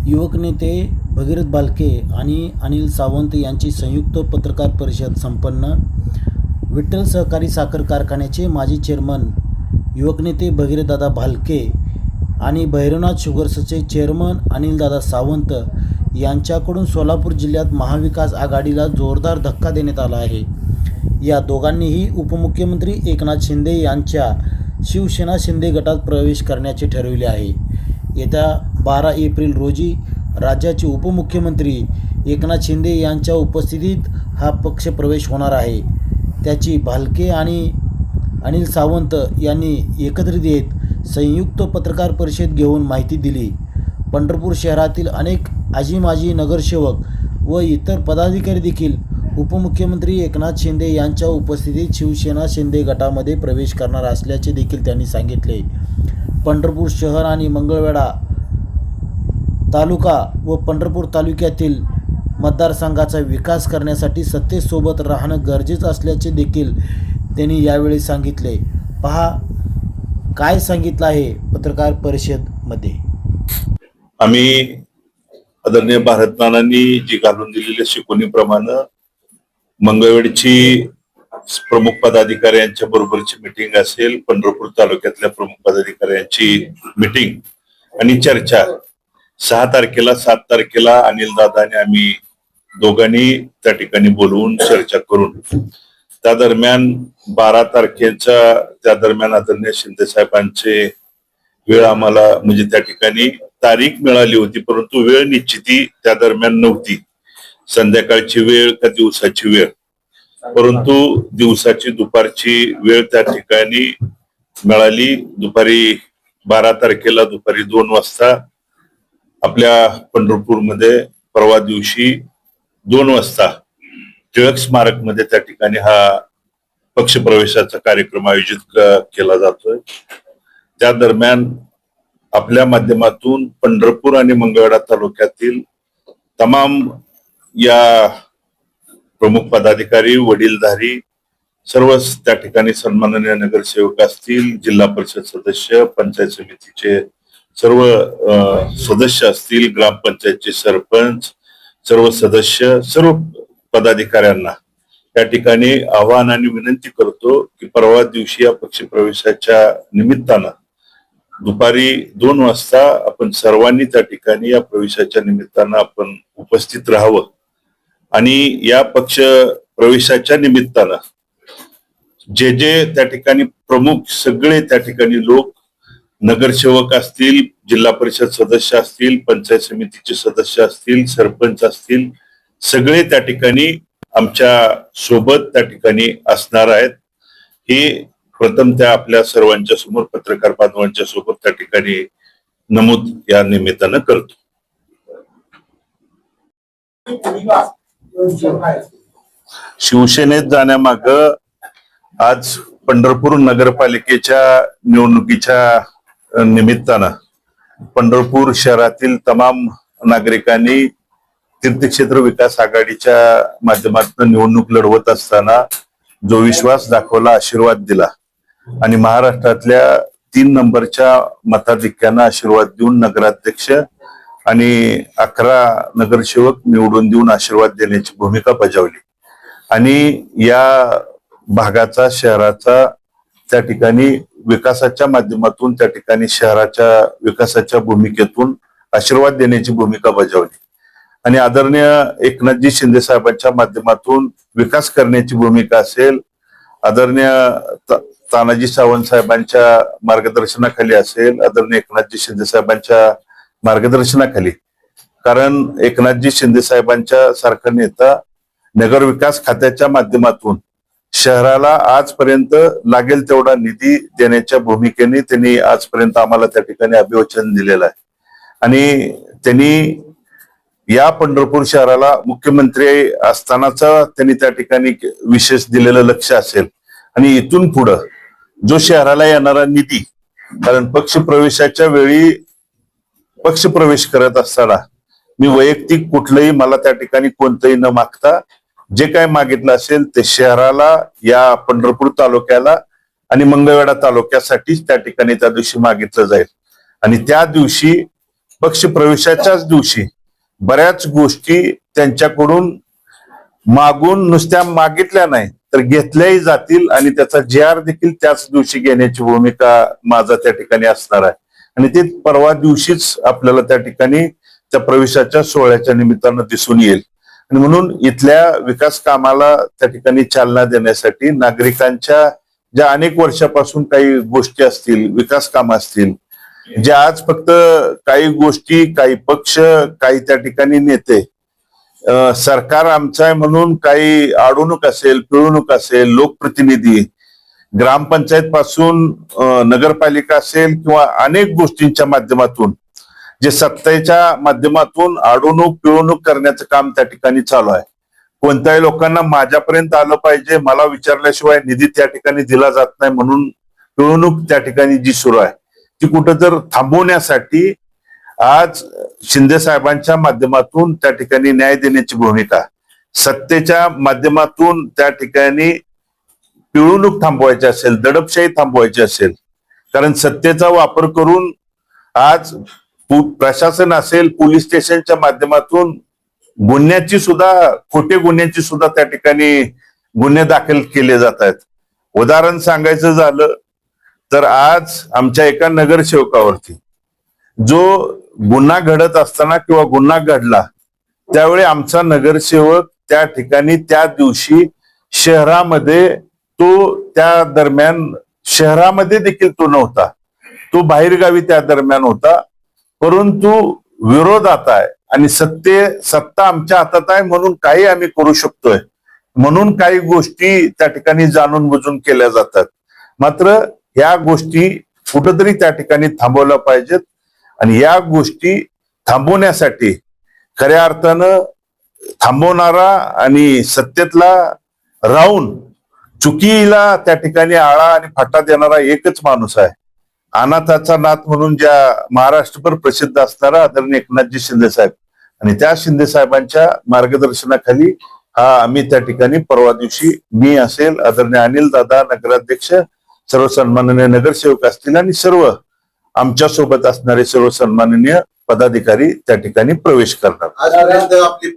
युवक नेते भगीरथ बालके आणि अनिल सावंत यांची संयुक्त पत्रकार परिषद संपन्न. विठ्ठल सहकारी साखर कारखान्याचे माजी चेअरमन युवक नेते भगीरथदादा भालके आणि भैरवनाथ शुगर्सचे चेअरमन अनिलदादा सावंत यांच्याकडून सोलापूर जिल्ह्यात महाविकास आघाडीला जोरदार धक्का देण्यात आला आहे. या दोघांनीही उपमुख्यमंत्री एकनाथ शिंदे यांच्या शिवसेना शिंदे गटात प्रवेश करण्याचे ठरविले आहे. येत्या 12 एप्रिल रोजी राज्याचे उपमुख्यमंत्री एकनाथ शिंदे यांच्या उपस्थितीत हा पक्ष प्रवेश होणार आहे. त्याची भालके आणि अनिल सावंत यांनी एकत्रित येत संयुक्त पत्रकार परिषद घेऊन माहिती दिली. पंढरपूर शहरातील अनेक आजी माजी नगरसेवक व इतर पदाधिकारी देखील उपमुख्यमंत्री एकनाथ शिंदे यांच्या उपस्थितीत शिवसेना शिंदे गटामध्ये प्रवेश करणार असल्याचे देखील त्यांनी सांगितले. पंढरपूर शहर आणि मंगळवेढा तालुका व पंढरपूर तालुक्यातील मतदारसंघाचा विकास करण्यासाठी सत्तेसोबत राहणं गरजेचं असल्याचे देखील त्यांनी यावेळी सांगितले. पहा काय सांगितलं आहे पत्रकार परिषदमध्ये. आम्ही आदरणीय भारतनानांनी जी घालून दिलेल्या शिकवणीप्रमाणे मंगळवेढची प्रमुख पदाधिकाऱ्यांच्या बरोबरची मीटिंग असेल, पंढरपूर तालुक्यातल्या प्रमुख पदाधिकाऱ्यांची मीटिंग आणि चर्चा 6 तारखेला 7 तारखेला अनिल दादा आणि आम्ही दोघांनी त्या ठिकाणी बोलवून चर्चा करून त्या दरम्यान 12 तारखेच्या त्या दरम्यान आदरणीय शिंदे साहेबांचे वेळ आम्हाला म्हणजे त्या ठिकाणी तारीख मिळाली होती, परंतु वेळ निश्चिती त्या दरम्यान नव्हती. संध्याकाळची वेळ का दिवसाची वेळ, परंतु दिवसाची दुपारची वेळ त्या ठिकाणी मिळाली. दुपारी 12 तारखेला दुपारी 2 वाजता आपल्या पंढरपूरमध्ये परवा दिवशी 2 वाजता टिळक स्मारक मध्ये त्या ठिकाणी हा पक्षप्रवेशाचा कार्यक्रम आयोजित केला जातोय. त्या दरम्यान आपल्या माध्यमातून पंढरपूर आणि मंगळवेढा तालुक्यातील तमाम या प्रमुख पदाधिकारी, वडीलधारी सर्वच त्या ठिकाणी सन्माननीय नगरसेवक असतील, जिल्हा परिषद सदस्य, पंचायत समितीचे सर्व सदस्य असतील, ग्रामपंचायतचे सरपंच, सर्व सदस्य, सर्व पदाधिकाऱ्यांना त्या ठिकाणी आवाहन आणि विनंती करतो की परवा दिवशी या पक्षप्रवेशाच्या निमित्तानं दुपारी 2 वाजता आपण सर्वांनी त्या ठिकाणी या प्रवेशाच्या निमित्तानं आपण उपस्थित राहावं आणि या पक्ष प्रवेशाच्या निमित्तानं जे त्या ठिकाणी प्रमुख सगळे त्या ठिकाणी लोक, नगरसेवक असतील, जिल्हा परिषद सदस्य असतील, पंचायत समितीचे सदस्य असतील, सरपंच असतील, सगळे त्या ठिकाणी आमच्या सोबत त्या ठिकाणी असणार आहेत. हे प्रथम त्या आपल्या सर्वांच्या समोर पत्रकार बांधवांच्या सोबत त्या ठिकाणी नमूद या निमित्तानं करतो. शिवसेनेत जाण्यामाग आज पंढरपूर नगरपालिकेच्या निवडणुकीच्या निमित्तानं पंढरपूर शहरातील तमाम नागरिकांनी तीर्थक्षेत्र विकास आघाडीच्या माध्यमातून निवडणूक लढवत असताना जो विश्वास दाखवला, आशीर्वाद दिला आणि महाराष्ट्रातल्या 3 नंबरच्या मताधिक्यानं आशीर्वाद देऊन नगराध्यक्ष आणि 11 नगरसेवक निवडून देऊन आशीर्वाद देण्याची भूमिका बजावली आणि या भागाचा, शहराचा त्या ठिकाणी विकासाच्या माध्यमातून, त्या ठिकाणी शहराच्या विकासाच्या भूमिकेतून आशीर्वाद देण्याची भूमिका बजावली आणि आदरणीय एकनाथजी शिंदे साहेबांच्या माध्यमातून विकास करण्याची भूमिका असेल, आदरणीय तानाजी सावंत साहेबांच्या मार्गदर्शनाखाली असेल, आदरणीय एकनाथजी शिंदे साहेबांच्या मार्गदर्शनाखाली, कारण एकनाथजी शिंदे साहेबांच्या सारखा नेता नगर विकास खात्याच्या माध्यमातून शहराला आजपर्यंत लागेल तेवढा निधी देण्याच्या भूमिकेने त्यांनी आजपर्यंत आम्हाला त्या ठिकाणी अभिवचन दिलेलं आहे आणि त्यांनी या पंढरपूर शहराला मुख्यमंत्री असतानाचा त्यांनी त्या ठिकाणी विशेष दिलेलं लक्ष असेल आणि इथून पुढं जो शहराला येणारा निधी, कारण पक्षप्रवेशाच्या वेळी पक्षप्रवेश करत असताना मी वैयक्तिक कुठलंही मला त्या ठिकाणी कोणतंही न मागता जे काय मागितलं असेल ते शहराला, या पंढरपूर तालुक्याला आणि मंगळवेढा तालुक्यासाठीच त्या ठिकाणी त्या दिवशी मागितलं जाईल आणि त्या दिवशी पक्ष प्रवेशाच्याच दिवशी बऱ्याच गोष्टी त्यांच्याकडून मागून नुसत्या मागितल्या नाही तर घेतल्याही जातील आणि त्याचा JR देखील त्याच दिवशी घेण्याची भूमिका माझा त्या ठिकाणी असणार आहे. आणि ते परवा दिवशीच आपल्याला त्या ठिकाणी त्या प्रवेशाच्या सोहळ्याच्या निमित्तानं दिसून येईल. आणि म्हणून इथल्या विकास कामाला त्या ठिकाणी चालना देण्यासाठी नागरिकांच्या ज्या अनेक वर्षापासून काही गोष्टी असतील, विकास कामं असतील, जे आज फक्त काही गोष्टी, काही पक्ष, काही त्या ठिकाणी नेते सरकार आमचं आहे म्हणून काही अडवणूक असेल, पिळवणूक असेल, लोकप्रतिनिधी, ग्रामपंचायत पासून नगरपालिका असेल किंवा अनेक गोष्टींच्या माध्यमातून जे सत्तेच्या माध्यमातून अडवणूक पिळवणूक करण्याचं काम त्या ठिकाणी चालू आहे. कोणत्याही लोकांना माझ्यापर्यंत आलं पाहिजे, मला विचारल्याशिवाय निधी त्या ठिकाणी दिला जात नाही म्हणून पिळवणूक त्या ठिकाणी जी सुरू आहे ती कुठं तर थांबवण्यासाठी आज शिंदे साहेबांच्या माध्यमातून त्या ठिकाणी न्याय देण्याची भूमिका, सत्तेच्या माध्यमातून त्या ठिकाणी पिळवणूक थांबवायची असेल, दडपशाही थांबवायची असेल, कारण सत्तेचा वापर करून आज प्रशासन असेल, पोलीस स्टेशनच्या माध्यमातून गुन्ह्याची सुद्धा, खोटे गुन्ह्याची सुद्धा त्या ठिकाणी गुन्हे दाखल केले जात आहेत. उदाहरण सांगायचं झालं तर आज आमच्या एका नगरसेवकावरती जो गुन्हा घडत असताना किंवा गुन्हा घडला त्यावेळी आमचा नगरसेवक त्या ठिकाणी त्या दिवशी शहरामध्ये, तो त्या दरम्यान शहरामध्ये देखील तो नव्हता, तो बाहेरगावी त्या दरम्यान होता. परंतु विरोधात आहे आणि सत्ता आमच्या हातात आहे म्हणून काही आम्ही करू शकतोय म्हणून काही गोष्टी त्या ठिकाणी जाणून बुजून केल्या जातात. मात्र या गोष्टी कुठंतरी त्या ठिकाणी थांबवल्या पाहिजेत आणि या गोष्टी थांबवण्यासाठी खऱ्या अर्थानं थांबवणारा आणि सत्तेतला राहून चुकीला त्या ठिकाणी आळा आणि फाटा देणारा एकच माणूस आहे, अनाथाचा नाथ म्हणून ज्या महाराष्ट्रभर प्रसिद्ध असणारा आदरणीय एकनाथजी शिंदे साहेब. आणि त्या शिंदे साहेबांच्या मार्गदर्शनाखाली हा आम्ही त्या ठिकाणी परवा दिवशी, मी असेल, आदरणीय अनिल दादा नगराध्यक्ष, सर्व सन्माननीय नगरसेवक असतील आणि सर्व आमच्या सोबत असणारे सर्व सन्माननीय पदाधिकारी त्या ठिकाणी प्रवेश करणार. आजपर्यंत आपली